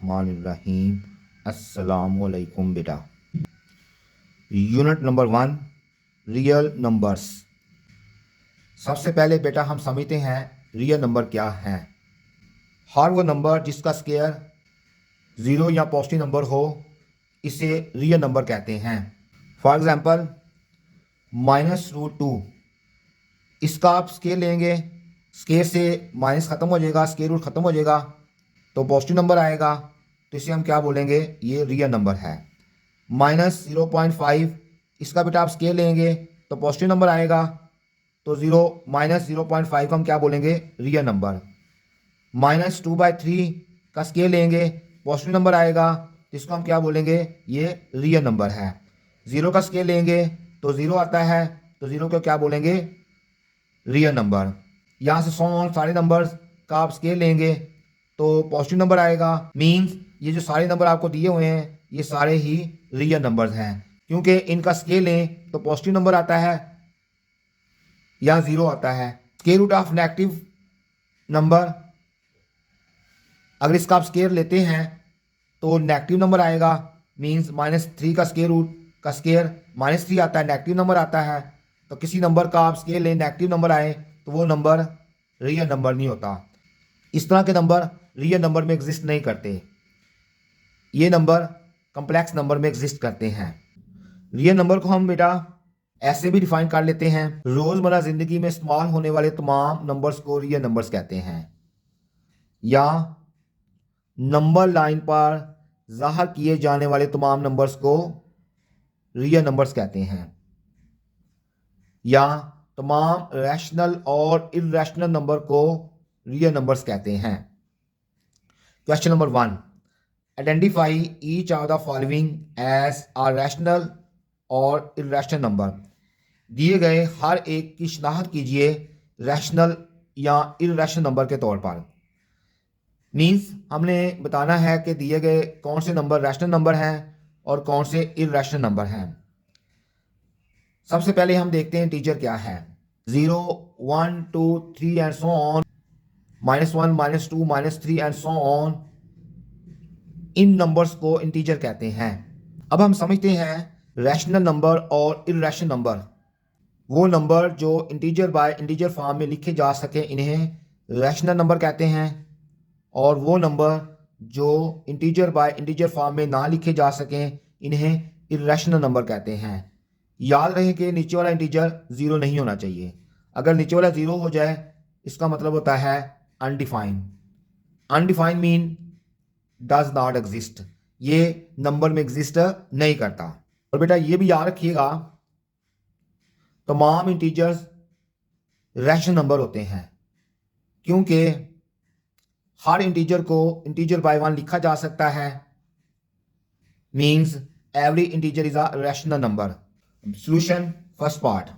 बिस्मिल्लाहिर्रहमानिर्रहीम। अस्सलामुअलैकुम बेटा। Unit number 1 real numbers. सबसे पहले बेटा हम समझते हैं रियल नंबर क्या है। हर वो नंबर जिसका स्क्वायर ज़ीरो या पॉजिटिव नंबर हो इसे रियल नंबर कहते हैं। फॉर एग्जांपल -√2, इसका आप स्क्वायर लेंगे, स्क्वायर से माइनस ख़त्म हो जाएगा, स्क्वायर रूट ख़त्म हो जाएगा तो पॉजिटिव नंबर आएगा, तो इसे हम क्या बोलेंगे, ये रियल नंबर है। -0.5, इसका बेटा आप स्केल लेंगे तो पॉजिटिव नंबर आएगा, तो -0.5 को हम क्या बोलेंगे, रियल नंबर। -2/3 का स्केल लेंगे, पॉजिटिव नंबर आएगा, तो इसको हम क्या बोलेंगे, ये रियल नंबर है। 0 का स्केल लेंगे तो 0 आता है, तो 0 को क्या बोलेंगे, रियल नंबर। यहाँ से 100 सारे नंबर्स का आप स्केल लेंगे तो पॉजिटिव नंबर आएगा। मीन्स ये जो सारे नंबर आपको दिए हुए हैं ये सारे ही रियल नंबर्स हैं, क्योंकि इनका स्केल लें तो पॉजिटिव नंबर आता है या 0 आता है। Square root of negative number, अगर इसका आप स्क्वायर लेते हैं तो नेगेटिव नंबर आएगा। मीन्स -3 का स्क्वायर रूट का स्क्वायर -3 आता है, नेगेटिव नंबर आता है। तो किसी नंबर का आप स्क्वायर लें, नेगेटिव नंबर आए तो वो नंबर रियल नंबर नहीं होता। इस तरह के नंबर रियल नंबर में एग्जिस्ट नहीं करते, ये नंबर कॉम्प्लेक्स नंबर में एग्जिस्ट करते हैं। रियल नंबर को हम बेटा ऐसे भी डिफाइन कर लेते हैं, रोजमर्रा जिंदगी में इस्तेमाल होने वाले तमाम नंबर्स को रियल नंबर्स कहते हैं, या नंबर लाइन पर जाहिर किए जाने वाले तमाम नंबर्स को रियल नंबर्स कहते हैं, या तमाम रैशनल और इरैशनल नंबर को रियल नंबर्स कहते हैं। Question number 1, identify each of the following as a rational और इरैशनल नंबर। दिए गए हर एक की शनाख्त कीजिए रैशनल या इरैशनल नंबर के तौर पर। मीन्स हमने बताना है कि दिए गए कौन से नंबर रैशनल नंबर हैं और कौन से इरैशनल नंबर हैं। सबसे पहले हम देखते हैं इंटीजर क्या है। 0, 1, 2, 3 and so on, -1, -2, -3 and so on, in numbers को इंटीजर कहते हैं। अब हम समझते हैं रैशनल नंबर और इरैशनल नंबर। वो नंबर जो इंटीजर बाय इंटीजर फॉर्म में लिखे जा सके इन्हें रैशनल नंबर कहते हैं, और वो नंबर जो इंटीजर बाय इंटीजर फॉर्म में ना लिखे जा सकें इन्हें इरैशनल नंबर कहते हैं। याद रहे कि नीचे वाला इंटीजर 0 नहीं होना चाहिए। अगर नीचे वाला 0 हो जाए इसका मतलब होता है undefined. Undefined mean does not exist, ये नंबर में एग्जिस्ट नहीं करता। और बेटा ये भी याद रखिएगा तमाम इंटीजर्स रैशनल नंबर होते हैं, क्योंकि हर इंटीजर को इंटीजर बाय 1 लिखा जा सकता है। Means every integer is a rational number. Solution first part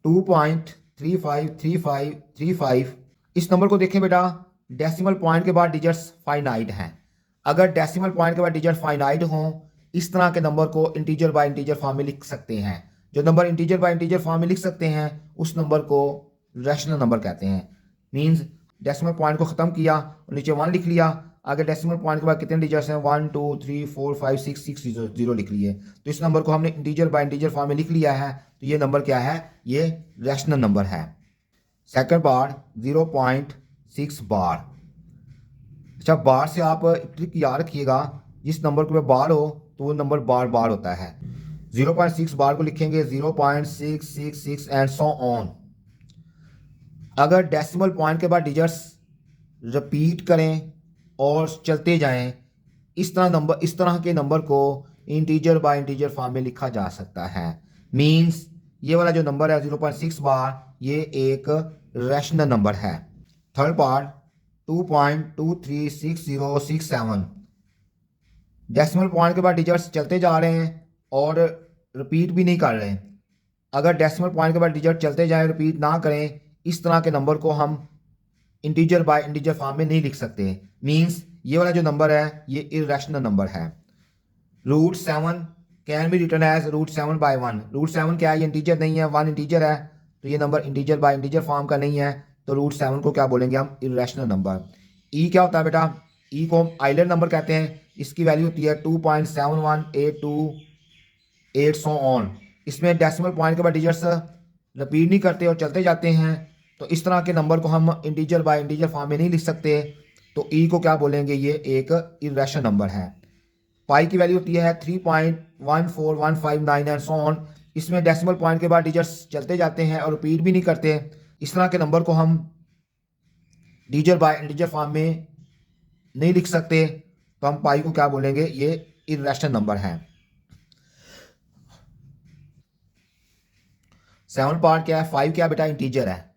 2.353535। इस नंबर को देखें बेटा, डेसिमल पॉइंट के बाद डिजिट्स फाइनाइट हैं। अगर डेसिमल पॉइंट के बाद डिजिट फाइनाइट हों इस तरह के नंबर को इंटीजर बाय इंटीजर फॉर्म में लिख सकते हैं। जो number integer by integer form में लिख सकते हैं उस नंबर को रैशनल नंबर कहते हैं। मीन्स डेसिमल पॉइंट को ख़त्म किया और नीचे 1 लिख लिया, आगे डेसिमल पॉइंट के बाद कितने डिजिट्स हैं, 1 2 3 4 5 6 6 0 लिख लिए, तो इस नंबर को हमने इंटीजर बाय इंटीजर फॉर्म में लिख लिया है, तो ये नंबर क्या है, ये रैशनल नंबर है। सेकंड बार 0.6 बार। अच्छा, बार से आप ट्रिक याद रखिएगा, जिस नंबर के बार हो तो वो नंबर बार बार होता है। 0.6 बार को लिखेंगे 0.666 एंड सो ऑन। अगर डेसिमल पॉइंट के बाद डिजिट्स रिपीट करें और चलते जाएं इस तरह के नंबर को इंटीजर बाय इंटीजर फॉर्म में लिखा जा सकता है। मींस ये वाला जो नंबर है 0.6 बार ये एक रैशनल नंबर है। Third part 2.236067। डेसिमल पॉइंट के बाद डिजिट्स चलते जा रहे हैं और रिपीट भी नहीं कर रहे हैं। अगर डेसिमल पॉइंट के बाद डिजिट चलते जाएं रिपीट ना करें इस तरह के नंबर को हम इंटीजर बाय इंटीजर फॉर्म में नहीं लिख सकते। मींस ये वाला जो नंबर है ये इरैशनल नंबर है। √7 कैन बी रिटन एज √7/1। √7 क्या है, ये इंटीजर नहीं है, 1 इंटीजर है, तो ये number integer by integer form का नहीं है, तो √7 को क्या बोलेंगे हम, इरैशनल नंबर। ई क्या होता है बेटा, ई को हम आइलर नंबर कहते हैं, इसकी वैल्यू होती है 2.7182 सो ऑन। इसमें डेसिमल पॉइंट के बाद डिजिट्स रिपीट नहीं करते और चलते जाते हैं, तो इस तरह के नंबर को हम इंटीजर बाय इंटीजर फॉर्म में नहीं लिख सकते, तो ई को क्या बोलेंगे, ये एक इरेशनल नंबर है। पाई की वैल्यू होती है 3.14159 एंड सो ऑन। इसमें डेसिमल पॉइंट के बाद डिजिट्स चलते जाते हैं और रिपीट भी नहीं करते। इस तरह के नंबर को हम इंटीजर बाय इंटीजर फॉर्म में नहीं लिख सकते, तो हम पाई को क्या बोलेंगे, ये इरेशनल नंबर है। 7 पार्ट क्या है, 5 क्या बेटा, इंटीजर है,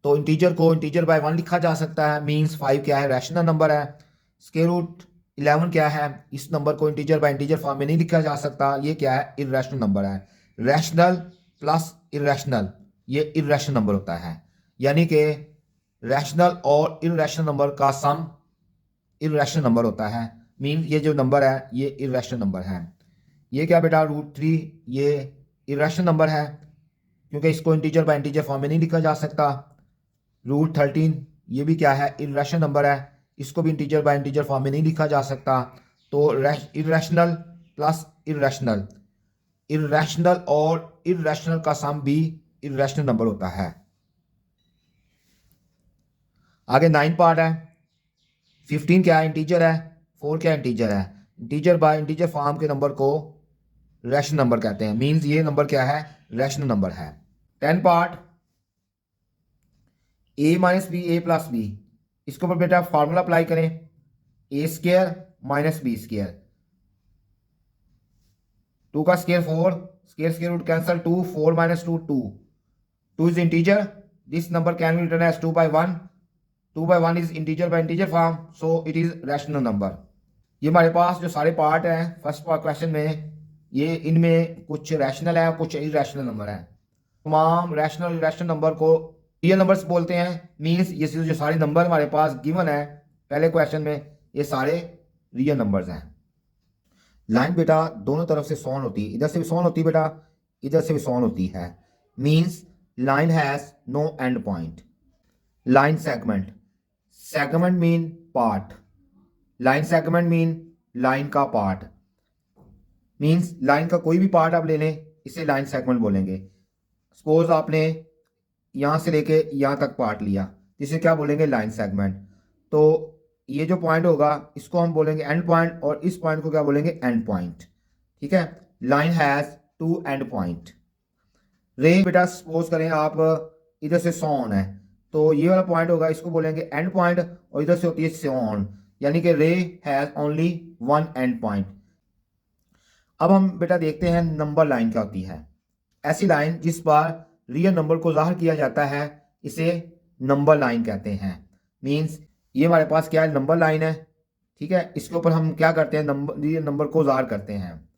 तो इंटीजर को इंटीजर बाय 1 लिखा जा सकता है, मींस 5 क्या है, रैशनल नंबर है। स्क्वायर रूट 11 क्या है, इस नंबर को इंटीजर बाय इंटीजर फॉर्म में नहीं लिखा जा सकता, ये क्या है, इरेशनल नंबर है। रैशनल प्लस इरेशनल, ये इरेशनल नंबर होता है, यानी कि रैशनल और इरेशनल नंबर का सम इरेशनल नंबर होता है, मीन ये जो नंबर है ये इरेशनल नंबर है। ये क्या बेटा, √3 ये इरेशनल नंबर है, क्योंकि इसको इंटीजर बाय इंटीजर फॉर्म में नहीं लिखा जा सकता। √13 ये भी क्या है, इरेशनल नंबर है, इसको भी इंटीजर बाय इंटीजर फॉर्म में नहीं लिखा जा सकता। तो इरेशनल प्लस इरेशनल, इरेशनल और इरेशनल का सम भी इरेशनल नंबर होता है। आगे 9 पार्ट है। 15 क्या है, इंटीजर है। 4 क्या इंटीजर है, इंटीजर बाय इंटीजर फॉर्म के नंबर को रैशनल नंबर कहते हैं, मींस ये नंबर क्या है, रैशनल नंबर है। 10 part, a minus b a plus b, इसके ऊपर बेटा फार्मूला अप्लाई करें, a square minus b square, 2 का square 4, square root cancel, 2 4 minus 2 2, 2 is integer, this number can be written as 2/1, 2/1 is integer by integer form, so it is rational number. ये हमारे पास जो सारे part हैं first part question में, ये इनमें कुछ रैशनल है, कुछ इरेशनल नंबर है। तमाम रैशनल इरेशनल नंबर को रियल नंबर्स बोलते हैं, मींस ये जो सारे नंबर हमारे पास गिवन है पहले क्वेश्चन में, ये सारे रियल नंबर्स हैं। लाइन बेटा दोनों तरफ से सॉन होती है, इधर से भी सॉन होती है बेटा, इधर से भी सॉन होती है, means line has no end point. Line segment, segment mean part, line segment mean line का पार्ट, मींस लाइन का कोई भी पार्ट आप ले लें, इसे लाइन सेगमेंट बोलेंगे। सपोज आपने यहां से लेके यहां तक पार्ट लिया, इसे क्या बोलेंगे, लाइन सेगमेंट। तो ये जो पॉइंट होगा इसको हम बोलेंगे एंड पॉइंट, और इस पॉइंट को क्या बोलेंगे, एंड पॉइंट। ठीक है, लाइन हैज 2 एंड पॉइंट। रे बेटा सपोज करें आप इधर से सो ऑन है, तो ये वाला पॉइंट होगा, इसको बोलेंगे एंड पॉइंट, और इधर से होती है सो ऑन, यानी कि रे हैज ओनली 1 एंड पॉइंट। अब हम बेटा देखते हैं नंबर लाइन क्या होती है। ऐसी लाइन जिस पर रियल नंबर को जाहिर किया जाता है, इसे नंबर लाइन कहते हैं। मींस ये हमारे पास क्या है, नंबर लाइन है। ठीक है, इसके ऊपर हम क्या करते हैं, रियल नंबर को जाहिर करते हैं।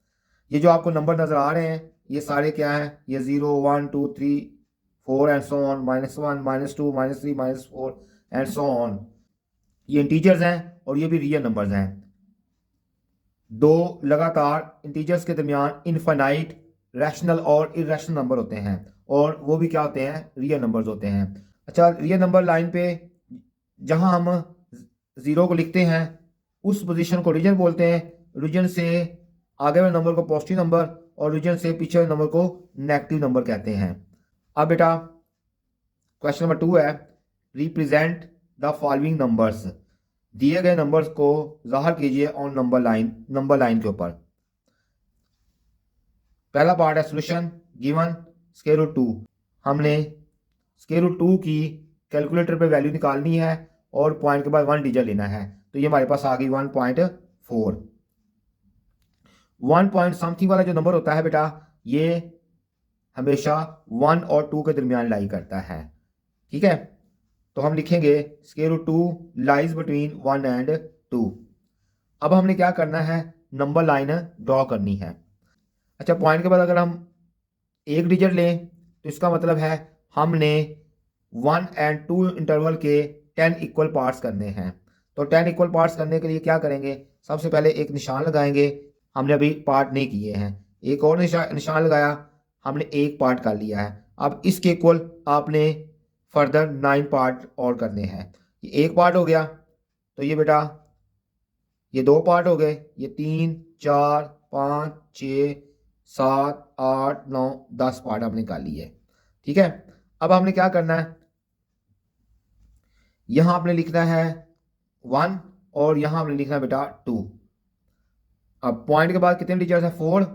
ये जो आपको नंबर नजर आ रहे हैं, ये सारे क्या है, ये 0 1 2 3 4 and so on, -1 -2 -3 -4 and so on, ये इंटीजर्स हैं और ये भी रियल नंबर्स हैं। दो लगातार इंटीजर्स के दरमियान इनफाइनाइट रैशनल और इरेशनल नंबर होते हैं, और वो भी क्या होते हैं, रियल नंबर्स होते हैं। अच्छा, रियल नंबर लाइन पे जहां हम 0 को लिखते हैं उस पोजीशन को रीजन बोलते हैं, रीजन से आगे वाले नंबर को पॉजिटिव नंबर और रीजन से पीछे वाले नंबर को नेगेटिव नंबर कहते हैं। अब बेटा क्वेश्चन नंबर 2 है, रिप्रेजेंट द फॉलोइंग नंबर्स, दिए गए नंबर्स को जाहिर कीजिए ऑन नंबर लाइन के ऊपर। पहला पार्ट है सोल्यूशन, गिवन स्क्वायर रूट 2, हमने स्क्वायर रूट 2 की कैलकुलेटर पे वैल्यू निकालनी है और पॉइंट के बाद 1 डिजिट लेना है, तो ये हमारे पास आ गई 1.4। 1 पॉइंट समथिंग वाला जो नंबर होता है बेटा, ये हमेशा 1 और 2 के दरमियान लाई करता है। ठीक है, तो हम लिखेंगे square root 2 lies between 1 and 2। अब हमने क्या करना है, नंबर लाइन ड्रॉ करनी है। अच्छा, पॉइंट के बाद अगर हम एक डिजिट लें तो इसका मतलब है हमने 1 एंड 2 इंटरवल के 10 इक्वल पार्ट्स करने हैं। तो 10 इक्वल पार्ट्स करने के लिए क्या करेंगे, सबसे पहले एक निशान लगाएंगे, हमने अभी पार्ट नहीं किए हैं, एक और निशान लगाया, हमने एक पार्ट कर लिया है। अब इसके इक्वल आपने फर्दर 9 पार्ट और करने हैं। ये एक पार्ट हो गया, तो ये बेटा ये 2 पार्ट हो गए, ये 3 4 5 6 7 8 9 10 पार्ट आपने निकाल लिए। ठीक है, अब हमने क्या करना है, यहां आपने लिखना है 1 और यहां आपने लिखना है बेटा 2। अब पॉइंट के बाद कितने डिजिट है 4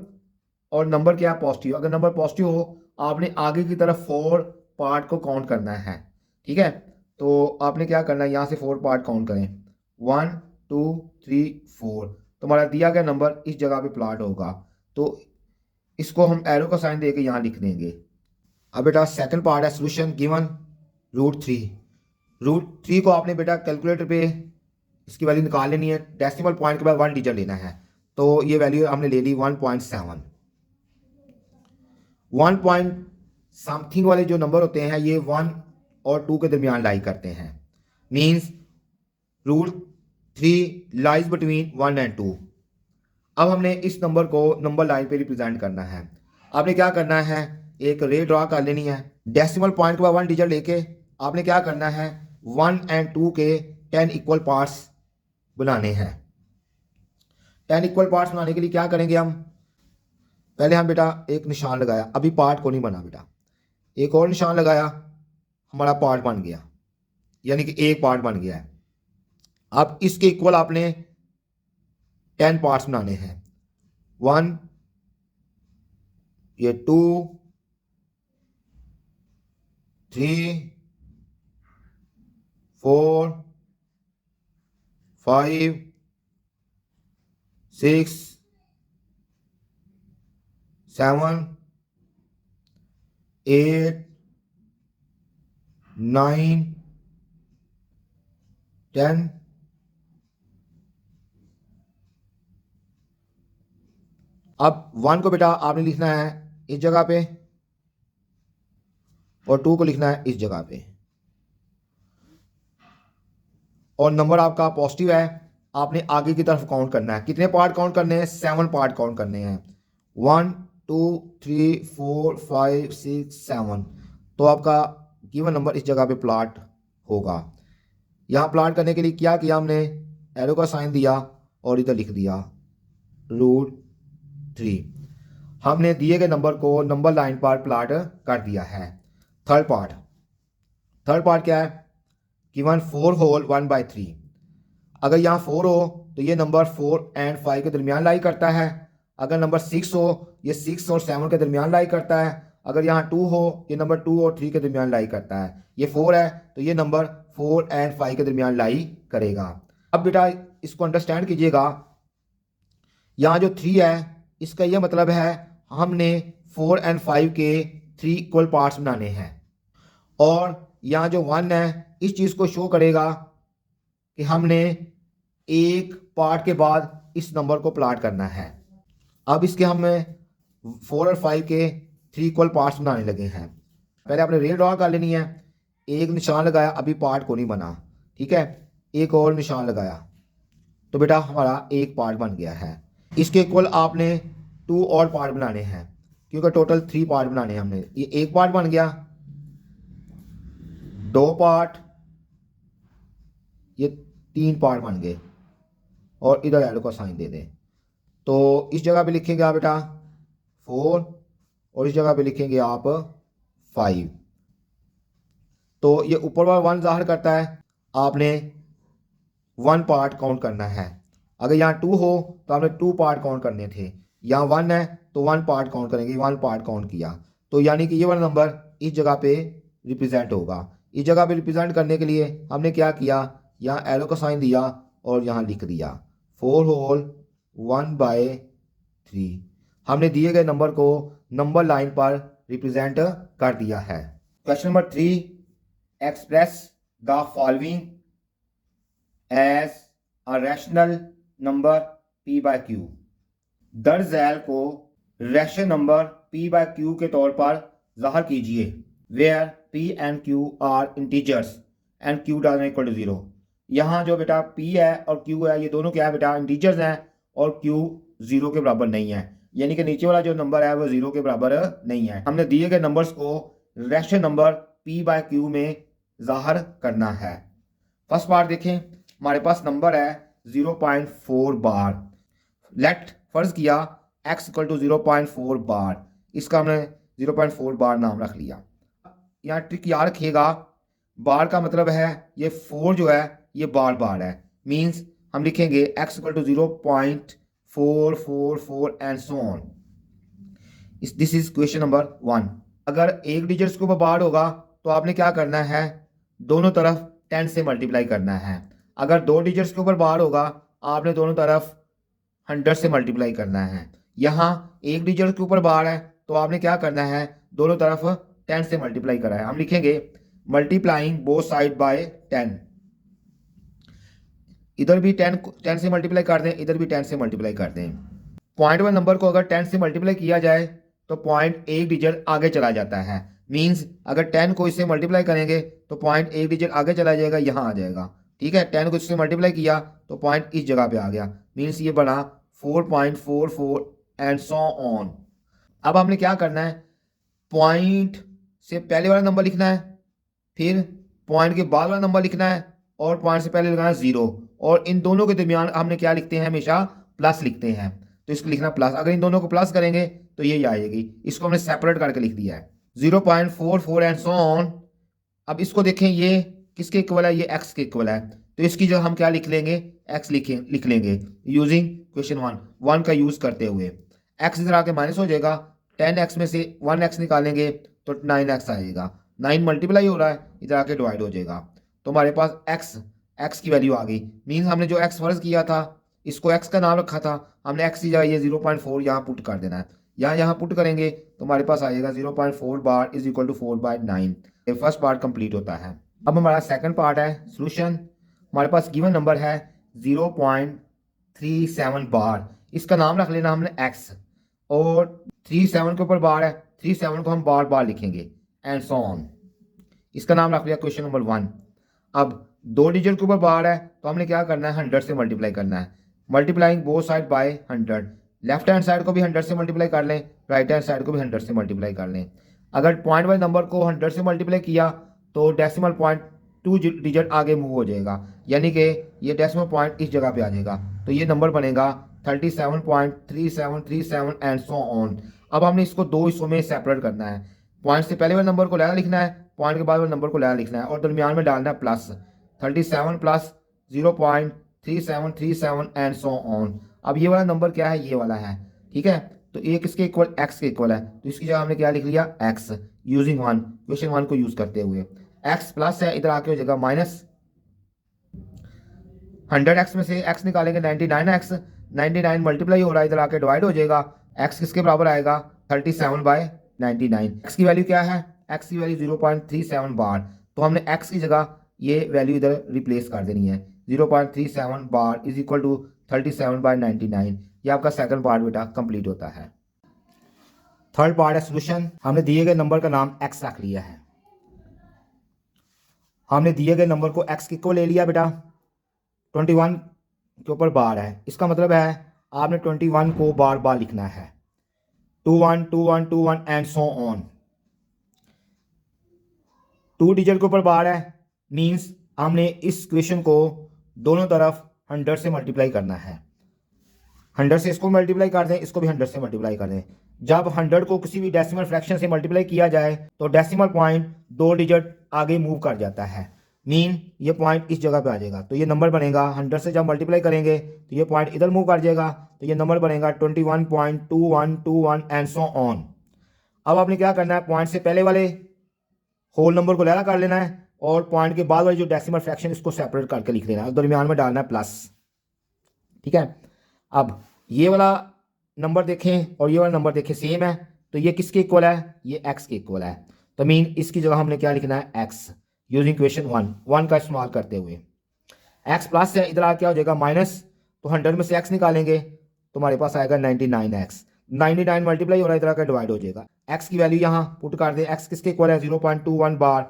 और नंबर क्या है पॉजिटिव। अगर नंबर पॉजिटिव हो आपने आगे की तरफ 4 पार्ट को काउंट करना है। ठीक है, तो आपने क्या करना है, यहां से 4 पार्ट काउंट करें 1 2 3 4। तुम्हारा दिया गया नंबर इस जगह पे प्लॉट होगा, तो इसको हम एरो का साइन देके यहां लिख देंगे। अब बेटा सेकंड पार्ट है सोल्यूशन गिवन √3। √3 को आपने बेटा कैलकुलेटर पे इसकी वैल्यू निकाल लेनी है, डेसिमल पॉइंट के बाद 1 डिजिट लेना है। तो ये वैल्यू हमने ले ली 1.7। 1 पॉइंट समथिंग वाले जो नंबर होते हैं ये 1 और 2 के दरमियान लाई करते हैं, मीन्स √3 लाइज बिटवीन 1 एंड 2। अब हमने इस नंबर को नंबर लाइन पे रिप्रेजेंट करना है। आपने क्या करना है, एक रे ड्रा कर लेनी है, डेसिमल पॉइंट के बाद 1 डिजिट लेके आपने क्या करना है 1 एंड 2 के 10 इक्वल पार्ट्स बनाने हैं। 10 इक्वल पार्ट्स बनाने के लिए क्या करेंगे हम, पहले हम बेटा एक निशान लगाया, अभी पार्ट को नहीं बना बेटा, एक और निशान लगाया, हमारा पार्ट बन गया, यानी कि एक पार्ट बन गया है। अब इसके इक्वल आपने 10 पार्ट्स बनाने हैं, 1 ये 2 3 4 5 6 7 8 9 10। अब 1 को बेटा आपने लिखना है इस जगह पे और 2 को लिखना है इस जगह पे, और नंबर आपका पॉजिटिव है, आपने आगे की तरफ काउंट करना है। कितने पार्ट काउंट करने हैं, 7 पार्ट काउंट करने हैं, 1 2 3 4 5 6 7। तो आपका गिवन नंबर इस जगह पे प्लॉट होगा। यहाँ प्लॉट करने के लिए क्या किया हमने, एरो का साइन दिया और इधर लिख दिया √3। हमने दिए गए नंबर को नंबर लाइन पर प्लॉट कर दिया है। थर्ड पार्ट क्या है, गिवन 4 होल 1/3। अगर यहाँ 4 हो तो ये नंबर 4 एंड 5 के दरमियान लाई करता है। अगर नंबर 6 हो ये 6 और 7 के दरमियान लाई करता है। अगर यहाँ 2 हो ये नंबर 2 और 3 के दरमियान लाई करता है। ये 4 है तो ये नंबर 4 एंड 5 के दरमियान लाई करेगा। अब बेटा इसको अंडरस्टैंड कीजिएगा, यहाँ जो 3 है इसका ये मतलब है हमने 4 एंड 5 के 3 इक्वल पार्ट्स बनाने हैं, और यहाँ जो 1 है इस चीज़ को शो करेगा कि हमने एक पार्ट के बाद इस नंबर को प्लॉट करना है। अब इसके हमें 4 और 5 के 3 इक्वल पार्ट्स बनाने लगे हैं। पहले आपने रे ड्रॉ कर लेनी है, एक निशान लगाया, अभी पार्ट को नहीं बना, ठीक है, एक और निशान लगाया तो बेटा हमारा एक पार्ट बन गया है। इसके इक्वल आपने 2 और पार्ट बनाने हैं, क्योंकि टोटल 3 पार्ट बनाने हैं हमने। ये एक पार्ट बन गया, 2 पार्ट, ये 3 पार्ट बन गए, और इधर एरो का साइन दे दें। तो इस जगह पे लिखेंगे आप बेटा 4 और इस जगह पे लिखेंगे आप 5। तो ये ऊपर वाला 1 जाहिर करता है आपने 1 पार्ट काउंट करना है। अगर यहाँ 2 हो तो आपने 2 पार्ट काउंट करने थे, यहाँ 1 है तो 1 पार्ट काउंट करेंगे, 1 पार्ट काउंट किया, तो यानी कि ये वाला नंबर इस जगह पे रिप्रेजेंट होगा। इस जगह पे रिप्रेजेंट करने के लिए हमने क्या किया, यहाँ एरो का साइन दिया और यहाँ लिख दिया 4 होल 1/3। हमने दिए गए नंबर को नंबर लाइन पर रिप्रेजेंट कर दिया है। Question number 3, express the following as a rational number p/q। दर झैल को रैशनल नंबर p/q के तौर पर ज़ाहिर कीजिए, where p and q are integers and q doesn't equal to 0। यहाँ जो बेटा p है और q है ये दोनों क्या है बेटा, इंटीजर्स हैं, और q 0 के बराबर नहीं है, यानी कि नीचे वाला जो नंबर है वो 0 के बराबर नहीं है। हमने दिए गए नंबर्स को रैशनल नंबर p/q में ज़ाहिर करना है। फर्स्ट पार्ट देखें, हमारे पास नंबर है 0.4 बार। लेट फर्ज किया x इक्वल टू 0.4 बार, इसका हमने 0.4 बार नाम रख लिया। यहाँ ट्रिक याद रखिएगा, बार का मतलब है ये 4 जो है ये बार बार है, मींस हम लिखेंगे x equal to 0.444 and so on. This is question number 1। अगर एक डिजिट के ऊपर बार होगा तो आपने क्या करना है, दोनों तरफ 10 से मल्टीप्लाई करना है। अगर दो डिजिट्स के ऊपर बार होगा आपने दोनों तरफ 100 से मल्टीप्लाई करना है। यहाँ एक डिजिट के ऊपर बार है तो आपने क्या करना है, दोनों तरफ 10 से मल्टीप्लाई करा है। हम लिखेंगे मल्टीप्लाइंग बोथ साइड बाय 10। इधर भी 10 से मल्टीप्लाई कर दें, इधर भी 10 से मल्टीप्लाई कर दें। पॉइंट वन नंबर को अगर 10 से मल्टीप्लाई किया जाए तो पॉइंट एक डिजिट आगे चला जाता है। मींस अगर 10 को इससे मल्टीप्लाई करेंगे तो पॉइंट एक डिजिट आगे चला जाएगा, यहाँ आ जाएगा। ठीक है, 10 को इससे मल्टीप्लाई किया तो पॉइंट इस जगह पे आ गया, मींस ये बना 4.44 एंड सो ऑन। अब हमने क्या करना है, पॉइंट से पहले वाला नंबर लिखना है, फिर पॉइंट के बाद वाला नंबर लिखना है और पॉइंट से पहले लिखना है 0, और इन दोनों के दरमियान हमने क्या लिखते हैं, हमेशा प्लस लिखते हैं। तो इसको लिखना प्लस, अगर इन दोनों को प्लस करेंगे तो ये आएगी। इसको हमने सेपरेट करके लिख दिया है 0.44 एंड सो ऑन। अब इसको देखें, ये किसके इक्वल है, ये x के इक्वल है, तो इसकी जो हम क्या लिख लेंगे, x लिख लेंगे यूजिंग क्वेश्चन 1 का यूज करते हुए। x इधर आके माइनस हो जाएगा, 10x में से 1x निकालेंगे तो 9x आएगा। 9 मल्टीप्लाई हो रहा है, इधर आके डिवाइड हो जाएगा, तो हमारे पास x की वैल्यू आ गई। मीन्स हमने जो x फर्ज किया था, इसको x का नाम रखा था, हमने x की जगह ये 0.4 यहाँ पुट कर देना है। यहाँ पुट करेंगे तो हमारे पास आएगा 0.4 बार इज इक्वल टू 4/9। ये फर्स्ट पार्ट कंप्लीट होता है। अब हमारा सेकंड पार्ट है सोल्यूशन। हमारे पास गिवन नंबर है 0.37 बार, इसका नाम रख लेना हमने x, और 37 के ऊपर बार है, 37 को हम बार बार लिखेंगे एंड सो ऑन। इसका नाम रख लिया क्वेश्चन नंबर 1। अब दो डिजिट के ऊपर बार है तो हमने क्या करना है, 100 से मल्टीप्लाई करना है। Multiplying both side by 100, left hand side को भी 100 से मल्टीप्लाई कर लें, राइट हैंड साइड को भी 100 से मल्टीप्लाई कर लें। अगर पॉइंट वाइज नंबर को 100 से मल्टीप्लाई किया तो डेसिमल पॉइंट 2 डिजिट आगे मूव हो जाएगा, यानी कि ये डेसिमल पॉइंट इस जगह पे आ जाएगा, तो ये नंबर बनेगा 37.3737 एंड सो ऑन। अब हमने इसको दो हिस्सों में सेपरेट करना है। पॉइंट से पहले वाले नंबर को लहरा लिखना है, पॉइंट के बाद वाले नंबर को लहरा लिखना है, और दरमियान में डालना है plus. 37 plus 0.3737 and so on. अब ये वाला नंबर क्या है, ये वाला है। ठीक है, तो ये किसके इक्वल, x के इक्वल है, तो इसकी जगह हमने क्या लिख लिया, x यूजिंग 1, क्वेश्चन 1 को यूज करते हुए। x प्लस है, इधर आके हो जाएगा माइनस। 100x में से x निकालेंगे 99x, 99 मल्टीप्लाई हो रहा है, इधर आके डिवाइड हो जाएगा। x किसके बराबर आएगा, 37/99। x की वैल्यू क्या है, x की वैल्यू 0.37 बार, तो हमने x की जगह ये वैल्यू इधर रिप्लेस कर देनी है। 0.37 बार इज इक्वल टू 37/99। ये आपका सेकंड पार्ट बेटा कंप्लीट होता है। थर्ड पार्ट है सोल्यूशन। हमने दिए गए नंबर का नाम x रख लिया है। हमने दिए गए नंबर को x को ले लिया बेटा, 21 के ऊपर बार है, इसका मतलब है आपने 21 को बार बार लिखना है, 21 21 21 एंड सो ऑन। 2 डिजिट के ऊपर बार है, मींस हमने इस क्वेश्चन को दोनों तरफ 100 से मल्टीप्लाई करना है। 100 से इसको मल्टीप्लाई कर दें, इसको भी 100 से मल्टीप्लाई कर दें। जब 100 को किसी भी डेसिमल फ्रैक्शन से मल्टीप्लाई किया जाए तो डेसिमल पॉइंट 2 डिजिट आगे मूव कर जाता है, मीन ये पॉइंट इस जगह पे आ जाएगा, तो ये नंबर बनेगा 100 से जब मल्टीप्लाई करेंगे तो ये पॉइंट इधर मूव कर जाएगा, तो ये नंबर बनेगा 21.2121 एंड सो ऑन। अब आपने क्या करना है, पॉइंट से पहले वाले होल नंबर को लहरा कर लेना है, और पॉइंट के बाद वाली जो डेसिमल फ्रैक्शन इसको सेपरेट करके लिख लेना है, दरमियान में डालना है प्लस। ठीक है, अब ये वाला नंबर देखें और ये वाला नंबर देखें सेम है, तो ये किसके इक्वल है, ये x के इक्वल है, तो मीन इसकी जगह हमने क्या लिखना है, x यूजिंग क्वेश्चन 1 का इस्तेमाल करते हुए। x प्लस है, इधर आ क्या हो जाएगा माइनस, तो 100 में से x निकालेंगे तो हमारे पास आएगा 99x। 99 मल्टीप्लाई हो रहा है, इधर आकर डिवाइड हो जाएगा। x की वैल्यू यहाँ पुट कर दे, x किसके इक्वल है, 0.21 बार,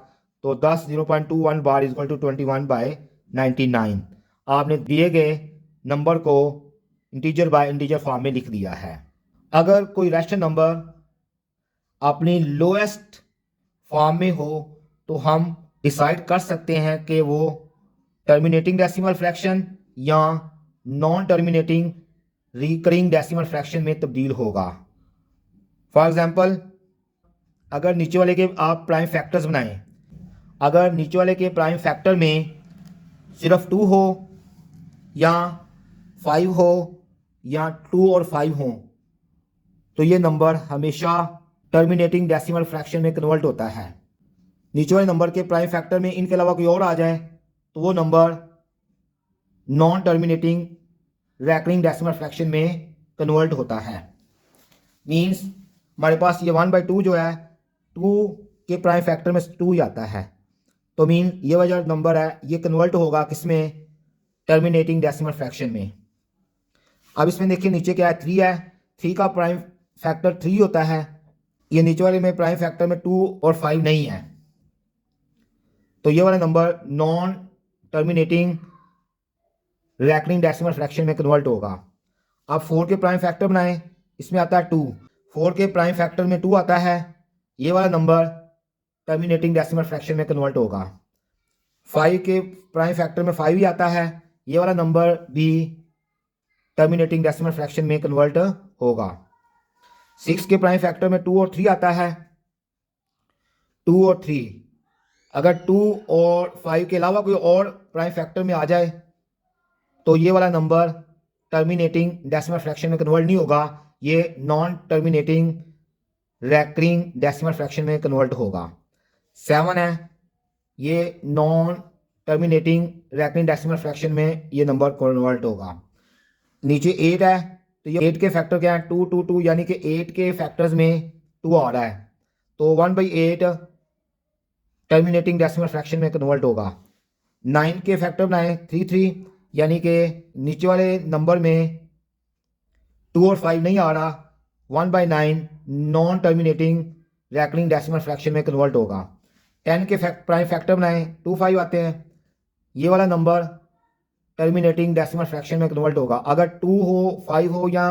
तो 10 0.21 बार इज इक्वल टू 21/99। आपने दिए गए नंबर को इंटीजर बाय इंटीजर फॉर्म में लिख दिया है। अगर कोई रैशनल नंबर अपनी लोएस्ट फॉर्म में हो तो हम डिसाइड कर सकते हैं कि वो टर्मिनेटिंग डेसिमल फ्रैक्शन या non terminating recurring decimal fraction में तब्दील होगा। फॉर एग्जांपल, अगर नीचे वाले के आप प्राइम फैक्टर्स बनाएं, अगर नीचे वाले के प्राइम फैक्टर में सिर्फ 2 हो या 5 हो या 2 और 5 हो, तो ये नंबर हमेशा टर्मिनेटिंग डेसिमल फ्रैक्शन में कन्वर्ट होता है। नीचे वाले नंबर के प्राइम फैक्टर में इनके अलावा कोई और आ जाए तो वो number non terminating recurring decimal fraction में कन्वर्ट होता है। मींस हमारे पास ये 1/2 जो है 2 के प्राइम फैक्टर में 2 ही आता है, तो मीन ये वाला जो नंबर है ये कन्वर्ट होगा किसमें, टर्मिनेटिंग डेसिमल फ्रैक्शन में। अब इसमें देखिए नीचे क्या है, 3 है, 3 का प्राइम फैक्टर 3 होता है, ये नीचे वाले में प्राइम फैक्टर में 2 और 5 नहीं है, तो ये वाला number non terminating recurring decimal fraction में कन्वर्ट होगा। अब 4 के प्राइम फैक्टर बनाएं, इसमें आता है 2, 4 के प्राइम फैक्टर में 2 आता है, ये वाला नंबर टर्मिनेटिंग डेसिमल फ्रैक्शन में कन्वर्ट होगा। 5 के प्राइम फैक्टर में 5 ही आता है, ये वाला नंबर भी टर्मिनेटिंग डेसिमल फ्रैक्शन में कन्वर्ट होगा। 6 के प्राइम फैक्टर में 2 और 3 आता है, 2 और 3, अगर 2 और 5 के अलावा कोई और प्राइम फैक्टर में आ जाए तो ये वाला नंबर टर्मिनेटिंग डेसिमल फ्रैक्शन में कन्वर्ट नहीं होगा, ये non terminating recurring decimal fraction में कन्वर्ट होगा। 7 है, ये non terminating recurring decimal fraction में ये नंबर कन्वर्ट होगा। नीचे 8 है, तो ये 8 के फैक्टर क्या है, 2 2 2, यानी कि 8 के फैक्टर्स में 2 आ रहा है, तो 1/8 टर्मिनेटिंग डेसिमल फ्रैक्शन में कन्वर्ट होगा। 9 के फैक्टर बनाए 3 3, यानी कि नीचे वाले नंबर में 2 और 5 नहीं आ रहा, 1/9 non terminating recurring decimal fraction में कन्वर्ट होगा। 10 के प्राइम फैक्टर बनाए 2 5 आते हैं, ये वाला नंबर टर्मिनेटिंग डेसिमल फ्रैक्शन में कन्वर्ट होगा। अगर 2 हो 5 हो या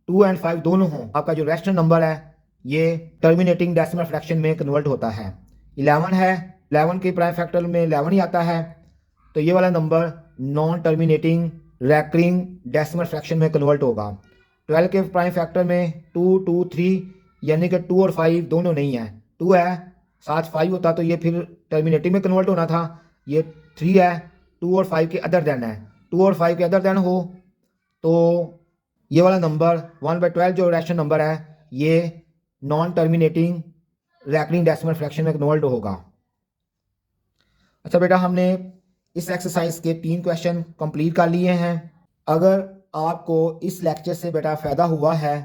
2 एंड 5 दोनों हो, आपका जो रेशनल नंबर है ये टर्मिनेटिंग डेसिमल फ्रैक्शन में कन्वर्ट होता है। 11 है, 11 के प्राइम फैक्टर में 11 ही आता है, तो ये वाला number non terminating recurring decimal fraction में कन्वर्ट होगा। 12 के प्राइम फैक्टर में 2 2 3, यानी कि 2 और 5 दोनों नहीं है, 2 है साथ 5 होता तो ये फिर टर्मिनेटिंग में कन्वर्ट होना था, ये 3 है, 2 और 5 के अदर देन है, 2 और 5 के अदर देन हो तो ये वाला नंबर 1/12 जो रैशनल नंबर है ये non terminating recurring decimal fraction में कन्वर्ट होगा। अच्छा बेटा, हमने इस एक्सरसाइज के 3 क्वेश्चन कंप्लीट कर लिए हैं। अगर आपको इस लेक्चर से बेटा फ़ायदा हुआ है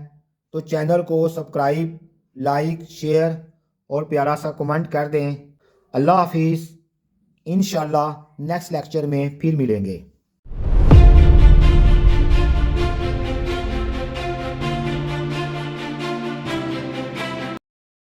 तो चैनल को सब्सक्राइब, लाइक, शेयर और प्यारा सा कमेंट कर दें। अल्लाह हाफिज़। इंशाल्लाह नेक्स्ट लेक्चर में फिर मिलेंगे।